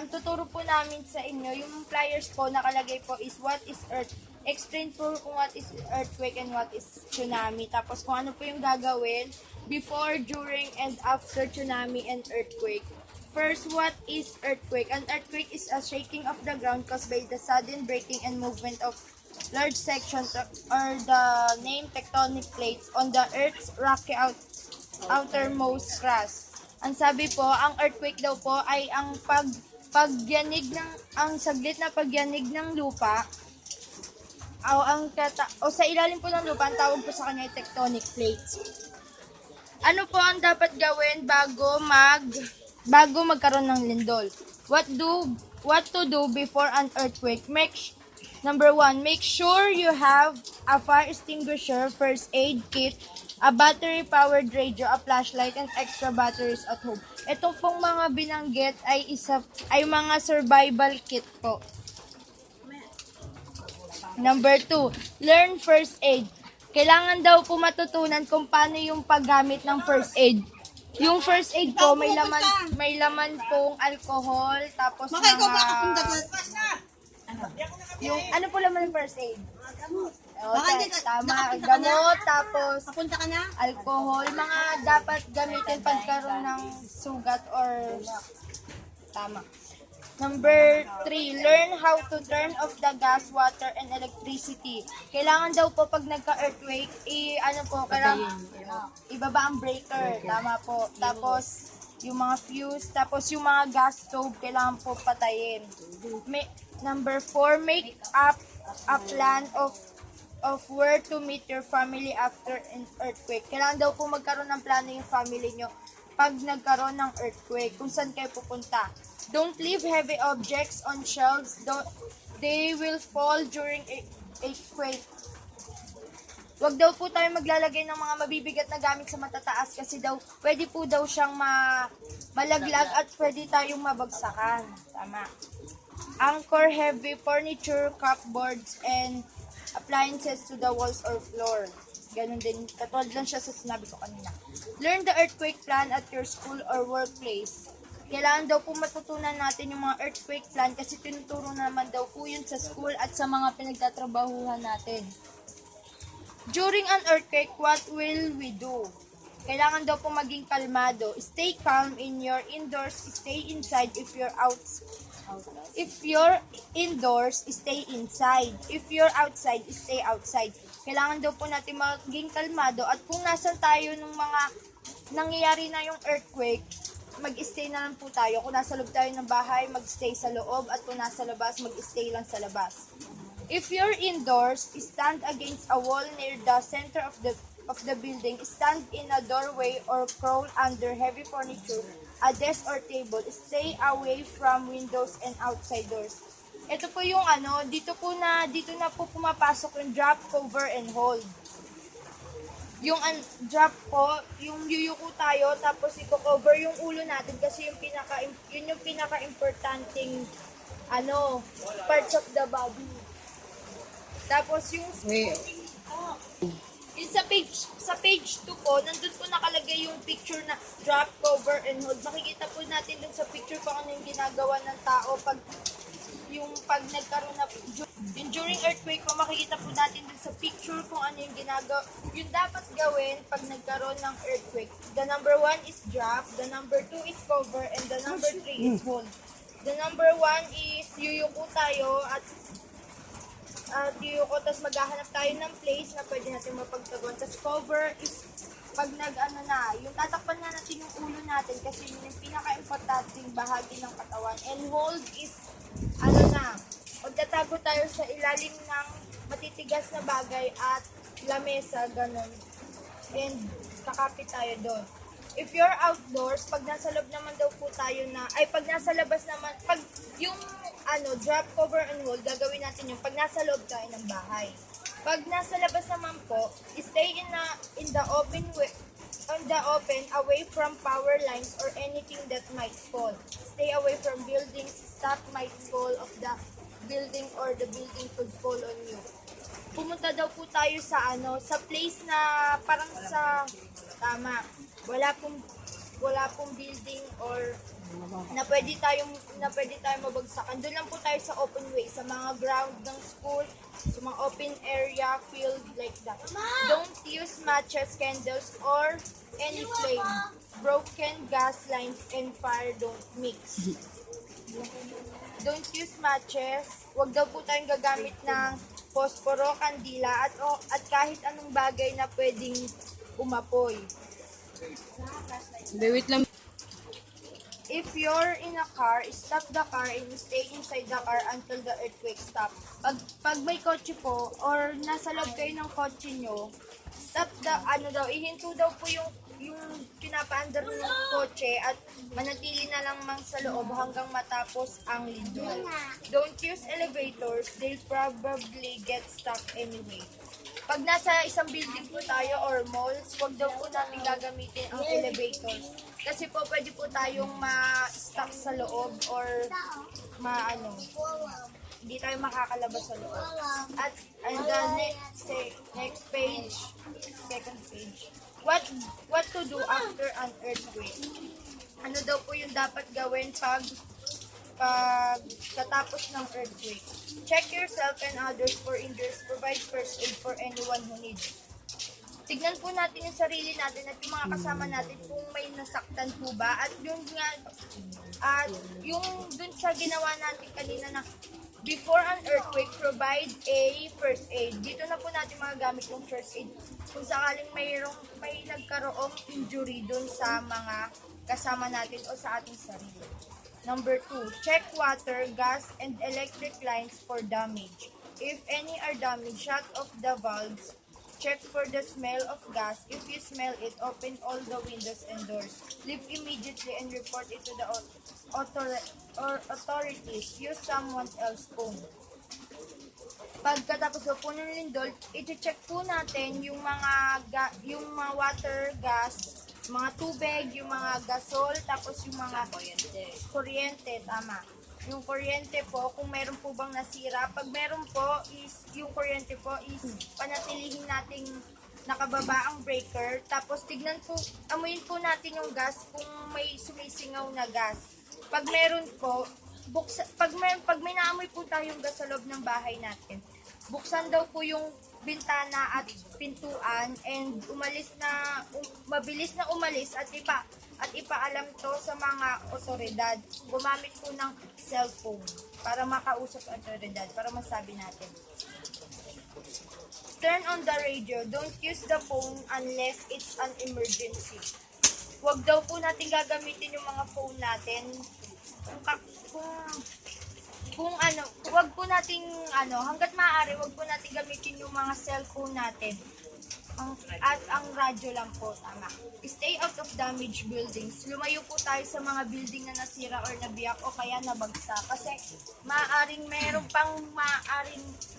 Tuturo po namin sa inyo, yung flyers po nakalagay po is what is earth. Explain po kung what is earthquake and what is tsunami. Tapos kung ano po yung gagawin before, during, and after tsunami and earthquake. First, what is earthquake? An earthquake is a shaking of the ground caused by the sudden breaking and movement of large sections or the named tectonic plates on the Earth's rocky outermost crust. Ang sabi po, ang earthquake daw po ay ang pagyanig ng ang saglit na pagyanig ng lupa o sa ilalim po ng lupa, ang tawag po sa kanya ay tectonic plates. Ano po ang dapat gawin bago magkaroon ng lindol? What to do before an earthquake? Number 1, make sure you have a fire extinguisher, first aid kit, a battery-powered radio, a flashlight, and extra batteries at home. Ito pong mga binanggit ay mga survival kit po. Number 2, learn first aid. Kailangan daw po matutunan kung paano yung paggamit ng first aid. Yung first aid po may laman pong alcohol, tapos yung ano po laman ng first aid? Tama, gamot, tapos alcohol, mga dapat gamitin pagkaroon ng sugat or tama. Number 3, learn how to turn off the gas, water, and electricity. Kailangan daw po pag nagka-earthquake, ibaba ang breaker. Tama po. Tapos, yung mga fuse, tapos yung mga gas stove, kailangan po patayin. Number 4, make up a plan of where to meet your family after an earthquake. Kailangan daw po magkaroon ng plano yung family nyo pag nagkaroon ng earthquake, kung saan kayo pupunta. Don't leave heavy objects on shelves. They will fall during earthquake. Wag daw po tayo maglalagay ng mga mabibigat na gamit sa matataas kasi pwede po daw siyang malaglag at pwede tayong mabagsakan. Tama. Anchor heavy furniture, cupboards, and appliances to the walls or floor. Ganun din. Katulad lang siya sa sinabi ko kanina. Learn the earthquake plan at your school or workplace. Kailangan daw po matutunan natin yung mga earthquake plan kasi tinuturo naman daw po yun sa school at sa mga pinagtatrabahuhan natin. During an earthquake, what will we do? Kailangan daw po maging kalmado. Stay calm in your indoors, stay inside if you're out. If you're indoors, stay inside. If you're outside, stay outside. Kailangan daw po natin maging kalmado at kung nasan tayo nung mga nangyayari na yung earthquake, mag-stay na lang po tayo. Kung nasa loob tayo ng bahay, mag-stay sa loob at kung nasa labas, mag-stay lang sa labas. If you're indoors, stand against a wall near the center of the building, stand in a doorway or crawl under heavy furniture, a desk or table. Stay away from windows and outside doors. Ito po yung dito na po pumapasok yung drop, cover, and hold. Yung drop po, yung yuyuko tayo, tapos i-cover yung ulo natin kasi yun yung pinaka-importanting parts of the body. Tapos yung sa page 2 po, nandun po nakalagay yung picture na drop, cover, and hold. Makikita po natin dun sa picture kung ano yung ginagawa ng tao pag nagkaroon na yung during earthquake po, makikita po natin dun sa picture kung ano yung yung dapat gawin pag nagkaroon ng earthquake. The number 1 is drop, the number 2 is cover, and the number 3 is hold. The number 1 is yuyuko tayo at tapos maghahanap tayo ng place na pwede natin mapagtaguan. Tapos cover is pag yung tatakpan na natin yung ulo natin kasi yun yung pinaka-importanting bahagi ng katawan. And hold is magtatago tayo sa ilalim ng matitigas na bagay at lamesa, ganun. And kakapit tayo doon. If you're outdoors, pag nasa loob naman daw po tayo pag nasa labas naman, pag yung drop, cover, and hold, gagawin natin yung pag nasa loob tayo ng bahay. Pag nasa labas naman po, stay in the open, away from power lines or anything that might fall. Stay away from buildings, stuff might fall of the building or the building could fall on you. Pumunta daw po tayo sa place na parang wala wala pong building or na pwede tayong mabagsakan. Doon lang po tayo sa open way, sa mga ground ng school, sa mga open area, field, like that. Don't use matches, candles, or any flame. Broken gas lines and fire don't mix. Don't use matches. Huwag daw po tayong gagamit ng posporo, kandila, at kahit anong bagay na pwedeng umapoy. Wait lang. If you're in a car, stop the car and stay inside the car until the earthquake stops. Pag may kotse po, or nasa loob kayo ng kotse nyo, stop the, ihinto daw po yung pinapaandar ng kotse at manatili na lang mang sa loob hanggang matapos ang lindol. Don't use elevators, they'll probably get stuck anyway. Pag nasa isang building po tayo or malls, huwag daw po natin gagamitin ang elevators. Kasi po pwede po tayong ma-stuck sa loob or hindi tayo makakalabas sa loob. At the next page, second page. What to do after an earthquake? Ano daw po yung dapat gawin pag katapos ng earthquake? Check yourself and others for injuries. Provide first aid for anyone who needs. Tignan po natin yung sarili natin at yung mga kasama natin kung may nasaktan po ba. At yung dun sa ginawa natin kanina na before an earthquake, provide a first aid. Dito na po natin magagamit yung first aid kung sakaling may nagkaroong injury dun sa mga kasama natin o sa ating sarili. Number 2, check water, gas, and electric lines for damage. If any are damaged, shut off the valves. Check for the smell of gas. If you smell it, open all the windows and doors. Leave immediately and report it to the authorities. Use someone else's phone. Pagkatapos po ng lindol, i-check po natin yung mga water, gas, mga tubig, yung mga gasol, tapos yung mga kuryente, tama. Yung kuryente po, kung meron po bang nasira, pag meron po, yung kuryente po is panatilihin nating nakababa ang breaker, tapos amuyin po natin yung gas kung may sumisingaw na gas. Pag meron po, pag may naamoy po tayong gas sa loob ng bahay natin, buksan daw po yung bintana at pintuan and mabilis na umalis at ipaalam to sa mga otoridad. Gumamit po ng cellphone para makausap ang otoridad, para masabi natin. Turn on the radio. Don't use the phone unless it's an emergency. Huwag daw po natin gagamitin yung mga phone natin huwag po nating hangga't maaari, huwag po natin gamitin yung mga cellphone natin. At ang radyo lang po, tama. Stay out of damaged buildings. Lumayo po tayo sa mga building na nasira or nabiyak o kaya nabagsak. Kasi maaaring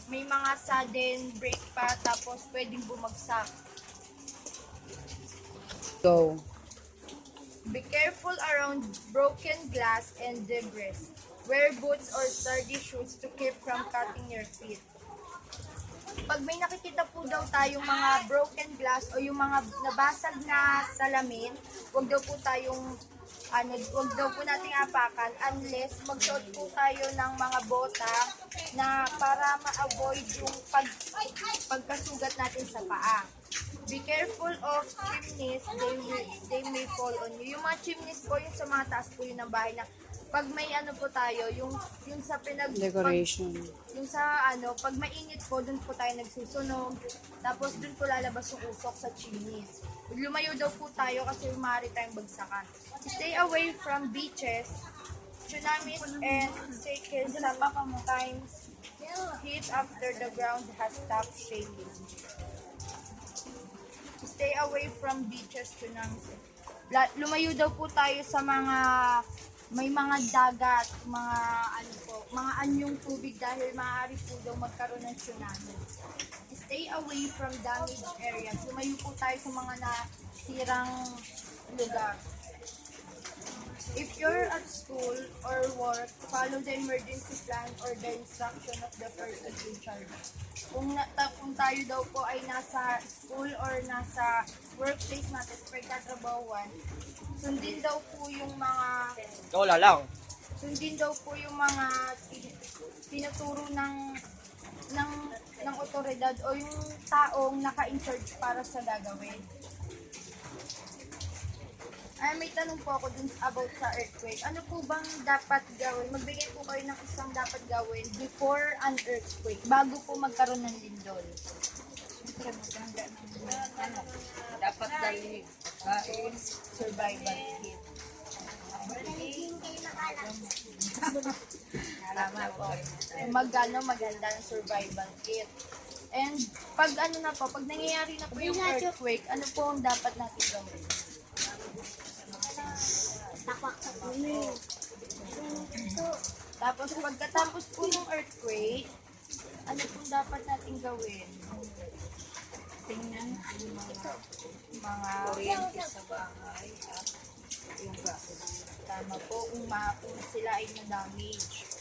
may mga sudden break pa tapos pwedeng bumagsak. Go. Be careful around broken glass and debris. Wear boots or sturdy shoes to keep from cutting your feet. Pag may nakikita po daw tayong mga broken glass o yung mga nabasag na salamin, wag daw po nating apakan unless magsuot po tayo ng mga bota na para ma-avoid yung pagkasugat natin sa paa. Be careful of chimneys, they may fall on you. Yung mga chimneys po, yung sa mga taas po yun ng bahay na pag may po tayo, yung sa decoration. Yung sa pag mainit po, dun po tayo nagsusunog. Tapos dun po lalabas yung usok sa chimneys. Lumayo daw po tayo kasi maaari tayong bagsakan. Stay away from beaches, tsunamis, and shaking sometimes hit after the ground has stopped shaking. Stay away from beaches, tsunamis. Lumayo daw po tayo sa may mga dagat, mga anyong tubig dahil maaari po daw magkaroon ng tsunami. Stay away from damaged areas. Lumayo po tayo sa mga nasirang lugar. If you're at school or work, follow the emergency plan or the instruction of the person in charge. Kung tayo daw po ay nasa school or nasa workplace natin, pagtatrabahuan, sundin daw po yung mga Wala lang. sundin daw po yung mga tinuturo ng otoridad o yung taong naka-in-charge para sa gagawin. Ay, may tanong po ako dun about sa earthquake. Ano po bang dapat gawin? Magbigay po kayo ng isang dapat gawin before an earthquake, bago po magkaroon ng lindol. Dapat dali kain. Survival kit. Tama po. Maganda ang survival kit. And pag pag nangyayari na po yung earthquake, ano po ang dapat natin gawin? Tapos pagkatapos po ng earthquake, ano pong dapat natin gawin? Tingnan ang Mga kuryente sa bahay at yung gas. tama po kung sila ay na-damage.